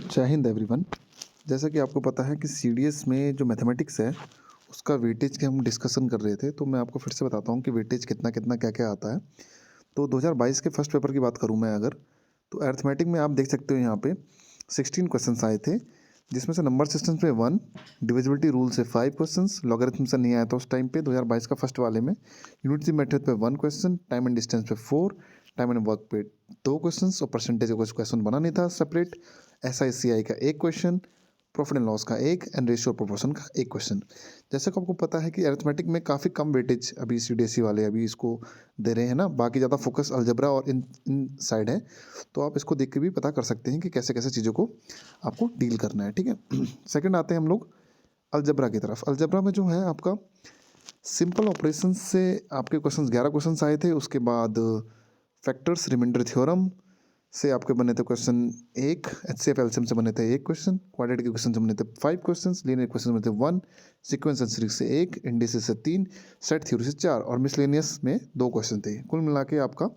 जय हिंद एवरीवन। जैसा कि आपको पता है कि सीडीएस में जो मैथमेटिक्स है उसका वेटेज के हम डिस्कशन कर रहे थे, तो मैं आपको फिर से बताता हूँ कि वेटेज कितना कितना क्या क्या आता है। तो 2022 के फर्स्ट पेपर की बात करूँ मैं अगर, तो अरिथमेटिक में आप देख सकते हो यहाँ पे 16 क्वेश्चंस आए थे, जिसमें से नंबर सिस्टम पे 1, डिविजिबिलिटी रूल से 5 क्वेश्चंस, लॉगरिथम से नहीं आया था उस टाइम पे 2022 का फर्स्ट वाले में। यूनिटी मेथड पे 1 क्वेश्चन, टाइम एंड डिस्टेंस पे 4, टाइम एंड वर्क पे 2 क्वेश्चंस और परसेंटेज का कुछ क्वेश्चन बना नहीं था सेपरेट। SICI का एक क्वेश्चन, प्रॉफिट एंड लॉस का एक, एंड रेशियो प्रोपोर्शन का एक क्वेश्चन। जैसे कि आपको पता है कि अरिथमेटिक में काफ़ी कम वेटेज अभी CDSE वाले अभी इसको दे रहे हैं ना, बाकी ज़्यादा फोकस अलजबरा और इन साइड है। तो आप इसको देख के भी पता कर सकते हैं कि कैसे कैसे चीज़ों को आपको डील करना है, ठीक है। सेकंड आते हैं हम लोग अलजबरा की तरफ। अलजबरा में जो है आपका सिंपल ऑपरेशन से आपके क्वेश्चन 11 क्वेश्चन आए थे। उसके बाद फैक्टर्स रिमाइंडर थ्योरम से आपके बने थे क्वेश्चन एक, HCF एलसीएम से बने थे एक क्वेश्चन, क्वाड्रेटिक के क्वेश्चन से बने थे 5 क्वेश्चन, लीनियर क्वेश्चन बने थे 1, सीक्वेंस एंड सीरीज से 1, इंडिसेस से 3, सेट थ्योरी से 4 और मिसलेनियस में 2 क्वेश्चन थे। कुल मिला के आपका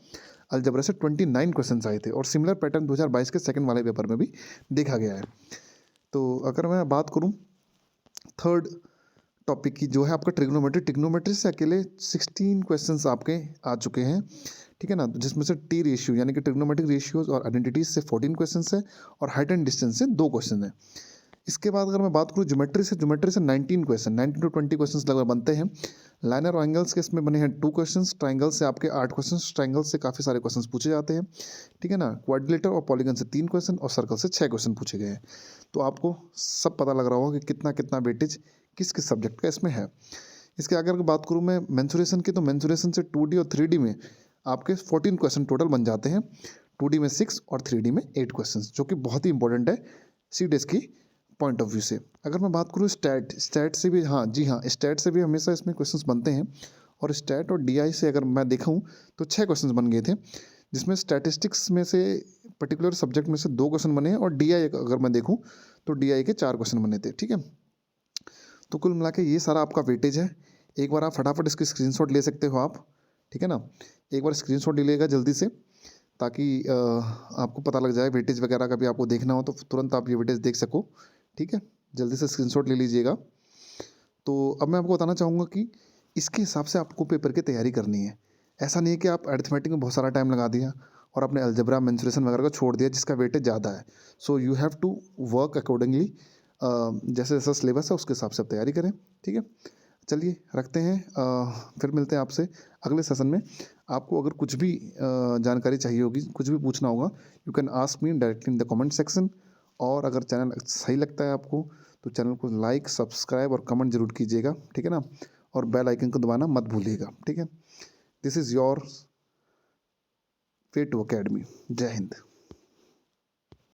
अलजबरा से 29 क्वेश्चन आए थे और सिमिलर पैटर्न 2022 के सेकंड वाले पेपर में भी देखा गया है। तो अगर मैं बात करूँ थर्ड टॉपिक की, जो है आपका ट्रिग्नोमेट्री। ट्रिग्नोमेट्री से अकेले 16 क्वेश्चंस आपके आ चुके हैं, ठीक है ना, जिसमें से टी रेशियो यानी कि ट्रिग्नोमेट्रिक रेशियोज और आइडेंटिटीज से 14 क्वेश्चंस है और हाइट एंड डिस्टेंस से 2 क्वेश्चन है। इसके बाद अगर मैं बात करूँ ज्योमेट्री से 19 क्वेश्चन, 19 to 20 क्वेश्चन लगभग बनते हैं। लाइनर और एंगल्स के इसमें बने हैं 2 क्वेश्चन, ट्राइंगल से आपके 8 क्वेश्चन, ट्राइंगल से काफ़ी सारे क्वेश्चन पूछे जाते हैं, ठीक है ना। क्वाड्रिलेटर और पॉलीगन से 3 क्वेश्चन और सर्कल से 6 क्वेश्चन पूछे गए हैं। तो आपको सब पता लग रहा होगा कि कितना कितना वेटेज किस किस सब्जेक्ट का इसमें है। इसके आगे अगर बात करूँ मैं मेंसुरेशन की, तो मेंसुरेशन से 2D और 3D में आपके 14 क्वेश्चन टोटल बन जाते हैं। 2D में 6 और 3D में 8 क्वेश्चन, जो कि बहुत ही इंपॉर्टेंट है CDS की पॉइंट ऑफ व्यू से। अगर मैं बात करूँ स्टैट से भी, हाँ जी हाँ, स्टैट से भी हमेशा इसमें क्वेश्चंस बनते हैं। और स्टैट और DI से अगर मैं देखूँ तो 6 क्वेश्चंस बन गए थे, जिसमें स्टैटिस्टिक्स में से पर्टिकुलर सब्जेक्ट में से 2 क्वेश्चन बने हैं और DI अगर मैं देखूँ तो DI के 4 क्वेश्चन बने थे, ठीक है। तो कुल मिला के ये सारा आपका वेटेज है। एक बार आप फटाफट इसकी स्क्रीनशॉट ले सकते हो आप, ठीक है ना। एक बार स्क्रीनशॉट ले लीजिएगा जल्दी से, ताकि आपको पता लग जाए वेटेज वगैरह का भी आपको देखना हो तो तुरंत आप ये वेटेज देख सको, ठीक है। जल्दी से स्क्रीनशॉट ले लीजिएगा। तो अब मैं आपको बताना चाहूँगा कि इसके हिसाब से आपको पेपर की तैयारी करनी है। ऐसा नहीं है कि आप अरिथमेटिक में बहुत सारा टाइम लगा दिया और अपने अलजबरा मेंसुरेशन वगैरह को छोड़ दिया जिसका वेटेज ज़्यादा है। So you have to work accordingly, जैसे जैसा सिलेबस है उसके हिसाब से आप तैयारी करें, ठीक है। चलिए रखते हैं, फिर मिलते हैं आपसे अगले सेशन में। आपको अगर कुछ भी जानकारी चाहिए होगी, कुछ भी पूछना होगा, you can ask me directly in the comment section. और अगर चैनल सही लगता है आपको तो चैनल को लाइक, सब्सक्राइब और कमेंट जरूर कीजिएगा, ठीक है ना। और बेल आइकन को दबाना मत भूलिएगा, ठीक है। This is your way to academy. जय हिंद।